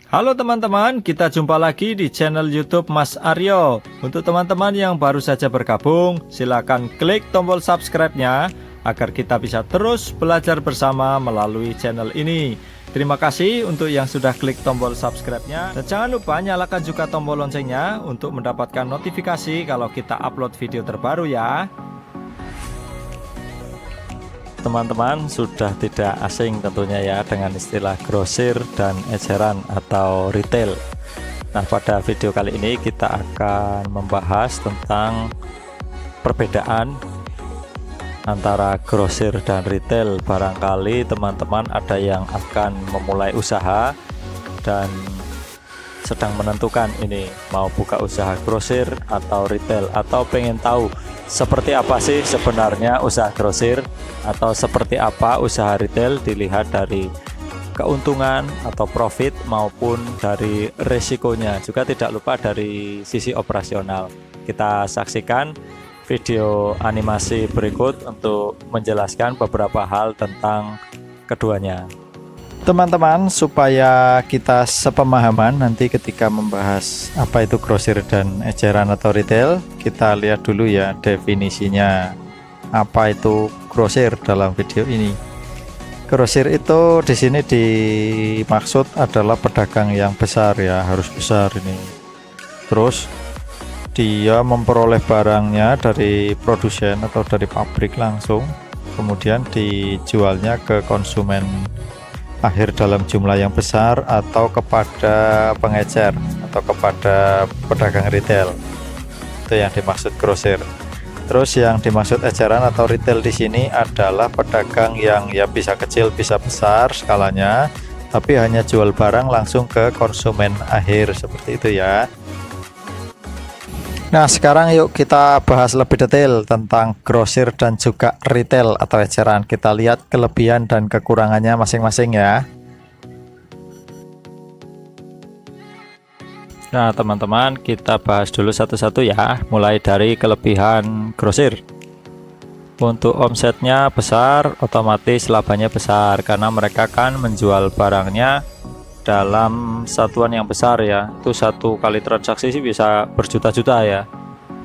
Halo teman-teman, kita jumpa lagi di channel YouTube Mas Aryo. Untuk teman-teman yang baru saja bergabung, silakan klik tombol subscribe-nya agar kita bisa terus belajar bersama melalui channel ini. Terima kasih untuk yang sudah klik tombol subscribe-nya, dan jangan lupa nyalakan juga tombol loncengnya untuk mendapatkan notifikasi kalau kita upload video terbaru ya. Teman-teman sudah tidak asing tentunya ya dengan istilah grosir dan eceran atau retail. Nah, pada video kali ini kita akan membahas tentang perbedaan antara grosir dan retail. Barangkali teman-teman ada yang akan memulai usaha dan sedang menentukan ini mau buka usaha grosir atau retail, atau pengen tahu seperti apa sih sebenarnya usaha grosir atau seperti apa usaha retail, dilihat dari keuntungan atau profit maupun dari resikonya, juga tidak lupa dari sisi operasional. Kita saksikan video animasi berikut untuk menjelaskan beberapa hal tentang keduanya. Teman-teman, supaya kita sepemahaman nanti ketika membahas apa itu grosir dan eceran atau retail, kita lihat dulu ya definisinya. Apa itu grosir dalam video ini? Grosir itu di sini dimaksud adalah pedagang yang besar ya, harus besar ini. Terus dia memperoleh barangnya dari produsen atau dari pabrik langsung, kemudian dijualnya ke konsumen akhir dalam jumlah yang besar atau kepada pengecer atau kepada pedagang retail. Itu yang dimaksud grosir. Terus yang dimaksud eceran atau retail di sini adalah pedagang yang ya bisa kecil bisa besar skalanya, tapi hanya jual barang langsung ke konsumen akhir seperti itu ya. Nah, sekarang yuk kita bahas lebih detail tentang grosir dan juga retail atau eceran. Kita lihat kelebihan dan kekurangannya masing-masing ya. Nah, teman-teman, kita bahas dulu satu-satu ya, mulai dari kelebihan grosir. Untuk omsetnya besar, otomatis labanya besar karena mereka kan menjual barangnya dalam satuan yang besar ya. Itu satu kali transaksi sih bisa berjuta-juta ya,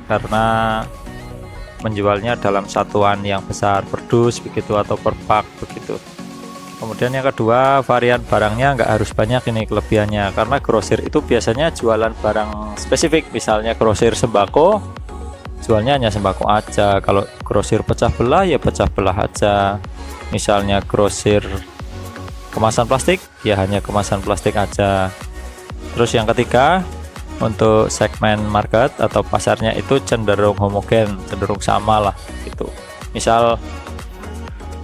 karena menjualnya dalam satuan yang besar, per dus begitu atau per pak begitu. Kemudian yang kedua, varian barangnya nggak harus banyak, ini kelebihannya, karena grosir itu biasanya jualan barang spesifik. Misalnya grosir sembako, jualnya hanya sembako aja. Kalau grosir pecah belah ya pecah belah aja. Misalnya grosir kemasan plastik ya hanya kemasan plastik aja. Terus yang ketiga, untuk segmen market atau pasarnya itu cenderung homogen, cenderung sama lah gitu. Misal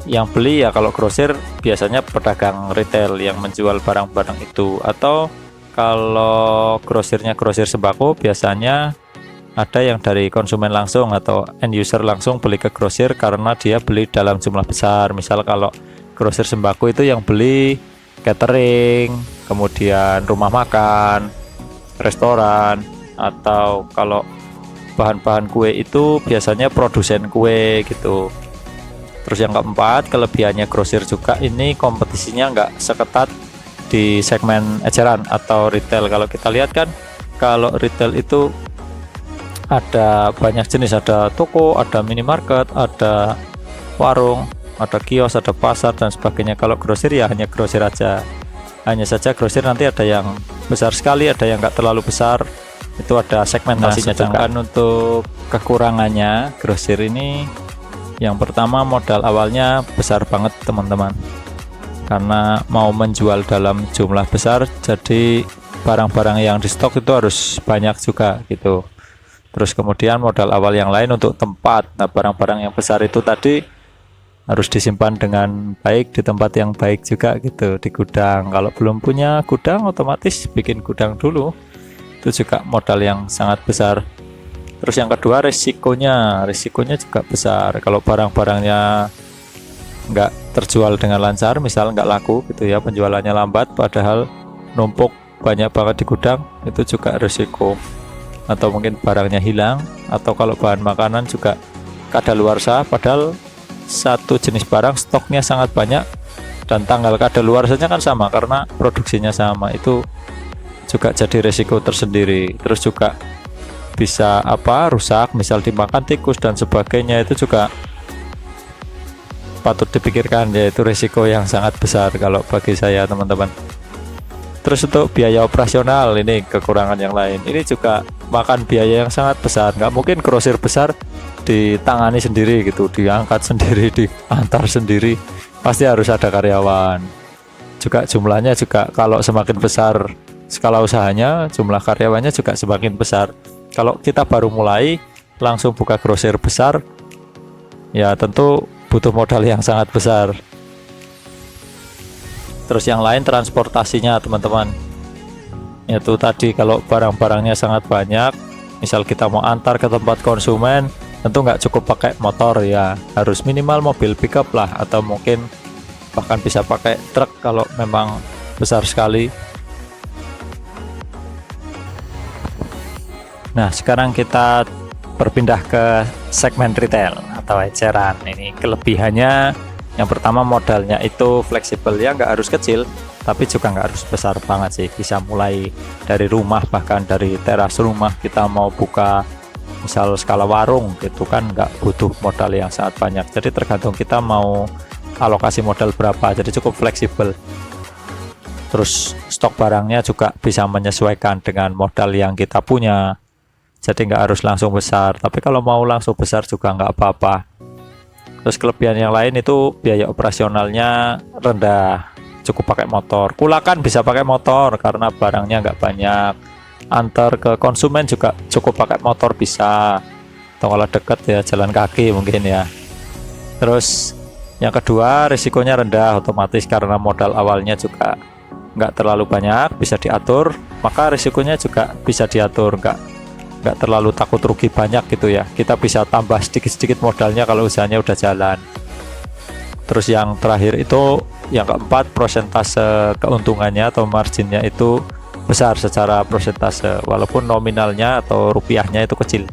yang beli ya kalau grosir biasanya pedagang retail yang menjual barang-barang itu, atau kalau grosirnya grosir sembako biasanya ada yang dari konsumen langsung atau end user langsung beli ke grosir karena dia beli dalam jumlah besar. Misal kalau grosir sembako itu yang beli catering, kemudian rumah makan, restoran, atau kalau bahan-bahan kue itu biasanya produsen kue gitu. Terus yang keempat, kelebihannya grosir juga ini kompetisinya nggak seketat di segmen eceran atau retail. Kalau kita lihat kan, kalau retail itu ada banyak jenis, ada toko, ada minimarket, ada warung, ada kios, ada pasar dan sebagainya. Kalau grosir ya hanya grosir aja. Hanya saja grosir nanti ada yang besar sekali, ada yang nggak terlalu besar. Itu ada segmentasinya juga. Untuk kekurangannya grosir ini, yang pertama modal awalnya besar banget teman-teman, karena mau menjual dalam jumlah besar, jadi barang-barang yang di stok itu harus banyak juga gitu. Terus kemudian modal awal yang lain untuk tempat. Nah, barang-barang yang besar itu tadi harus disimpan dengan baik di tempat yang baik juga gitu, di gudang. Kalau belum punya gudang, otomatis bikin gudang dulu. Itu juga modal yang sangat besar. Terus yang kedua, risikonya juga besar. Kalau barang-barangnya nggak terjual dengan lancar, misal nggak laku gitu ya, penjualannya lambat padahal numpuk banyak banget di gudang, itu juga risiko. Atau mungkin barangnya hilang, atau kalau bahan makanan juga kadaluarsa padahal satu jenis barang stoknya sangat banyak dan tanggal kadaluarsanya kan sama karena produksinya sama, itu juga jadi resiko tersendiri. Terus juga bisa rusak, misal dimakan tikus dan sebagainya, itu juga patut dipikirkan, yaitu resiko yang sangat besar kalau bagi saya, teman-teman. Terus untuk biaya operasional, ini kekurangan yang lain, ini juga makan biaya yang sangat besar. Nggak mungkin grosir besar ditangani sendiri gitu, diangkat sendiri, diantar sendiri, pasti harus ada karyawan. Juga jumlahnya juga kalau semakin besar skala usahanya, jumlah karyawannya juga semakin besar. Kalau kita baru mulai langsung buka grosir besar, ya tentu butuh modal yang sangat besar. Terus yang lain transportasinya, teman-teman. Itu tadi, kalau barang-barangnya sangat banyak, misal kita mau antar ke tempat konsumen, tentu nggak cukup pakai motor ya, harus minimal mobil pickup lah, atau mungkin bahkan bisa pakai truk kalau memang besar sekali. Nah, sekarang kita berpindah ke segmen retail atau eceran. Ini kelebihannya, yang pertama modalnya itu fleksibel ya, nggak harus kecil, tapi juga nggak harus besar banget sih. Bisa mulai dari rumah, bahkan dari teras rumah kita mau buka misal skala warung gitu kan, nggak butuh modal yang sangat banyak. Jadi tergantung kita mau alokasi modal berapa, jadi cukup fleksibel. Terus stok barangnya juga bisa menyesuaikan dengan modal yang kita punya, jadi nggak harus langsung besar. Tapi kalau mau langsung besar juga nggak apa-apa. Terus kelebihan yang lain itu biaya operasionalnya rendah, cukup pakai motor. Kulakan bisa pakai motor karena barangnya nggak banyak. Antar ke konsumen juga cukup pakai motor bisa, atau kalau deket ya jalan kaki mungkin ya. Terus yang kedua, risikonya rendah otomatis karena modal awalnya juga nggak terlalu banyak, bisa diatur, maka risikonya juga bisa diatur, nggak terlalu takut rugi banyak gitu ya. Kita bisa tambah sedikit-sedikit modalnya kalau usahanya udah jalan. Terus yang terakhir itu, yang keempat, persentase keuntungannya atau marginnya itu besar secara persentase, walaupun nominalnya atau rupiahnya itu kecil.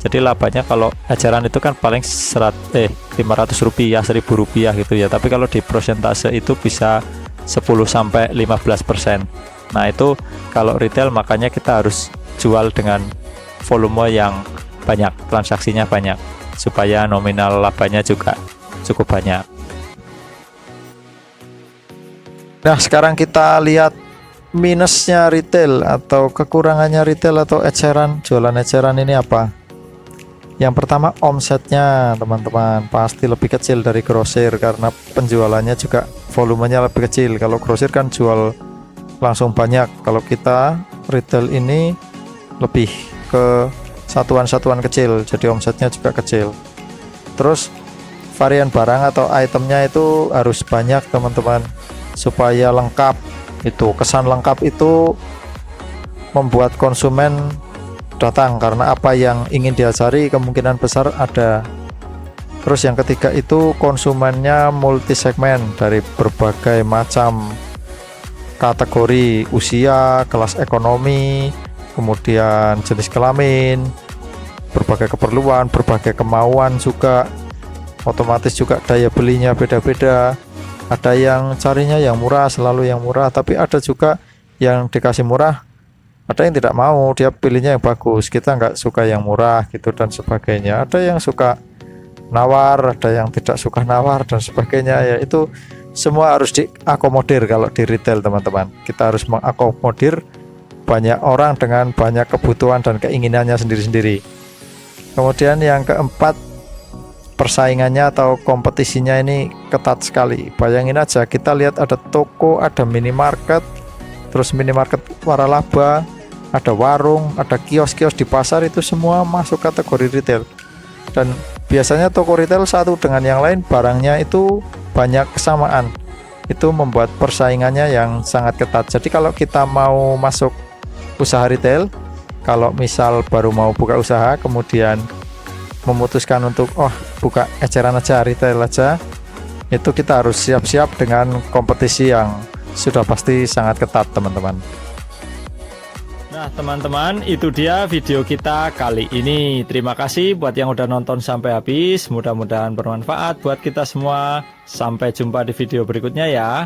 Jadi labanya kalau eceran itu kan paling 500 rupiah, 1000 rupiah gitu ya, tapi kalau di persentase itu bisa 10-15%. Nah itu kalau retail, makanya kita harus jual dengan volume yang banyak, transaksinya banyak, supaya nominal labanya juga cukup banyak. Nah, sekarang kita lihat minusnya retail atau kekurangannya retail atau eceran, jualan eceran ini apa? Yang pertama, omsetnya, teman-teman, pasti lebih kecil dari grosir karena penjualannya juga volumenya lebih kecil. Kalau grosir kan jual langsung banyak, kalau kita retail ini lebih ke satuan-satuan kecil, jadi omsetnya juga kecil. Terus varian barang atau itemnya itu harus banyak, teman-teman, supaya lengkap. Itu kesan lengkap itu membuat konsumen datang karena apa yang ingin dia cari kemungkinan besar ada. Terus yang ketiga itu konsumennya multi segmen, dari berbagai macam kategori usia, kelas ekonomi, kemudian jenis kelamin, berbagai keperluan, berbagai kemauan juga. Otomatis juga daya belinya beda-beda. Ada yang carinya yang murah, selalu yang murah, tapi ada juga yang dikasih murah, ada yang tidak mau, dia pilihnya yang bagus, kita nggak suka yang murah gitu dan sebagainya. Ada yang suka nawar, ada yang tidak suka nawar dan sebagainya. Ya itu semua harus diakomodir kalau di retail, teman-teman. Kita harus mengakomodir banyak orang dengan banyak kebutuhan dan keinginannya sendiri-sendiri. Kemudian yang keempat, persaingannya atau kompetisinya ini ketat sekali. Bayangin aja, kita lihat ada toko, ada minimarket, terus minimarket waralaba, ada warung, ada kios-kios di pasar, itu semua masuk kategori retail. Dan biasanya toko retail satu dengan yang lain barangnya itu banyak kesamaan. Itu membuat persaingannya yang sangat ketat. Jadi kalau kita mau masuk usaha retail, kalau misal baru mau buka usaha kemudian memutuskan untuk buka eceran aja, retail aja, itu kita harus siap-siap dengan kompetisi yang sudah pasti sangat ketat, teman-teman. Nah, teman-teman, itu dia video kita kali ini. Terima kasih buat yang udah nonton sampai habis. Mudah-mudahan bermanfaat buat kita semua. Sampai jumpa di video berikutnya ya.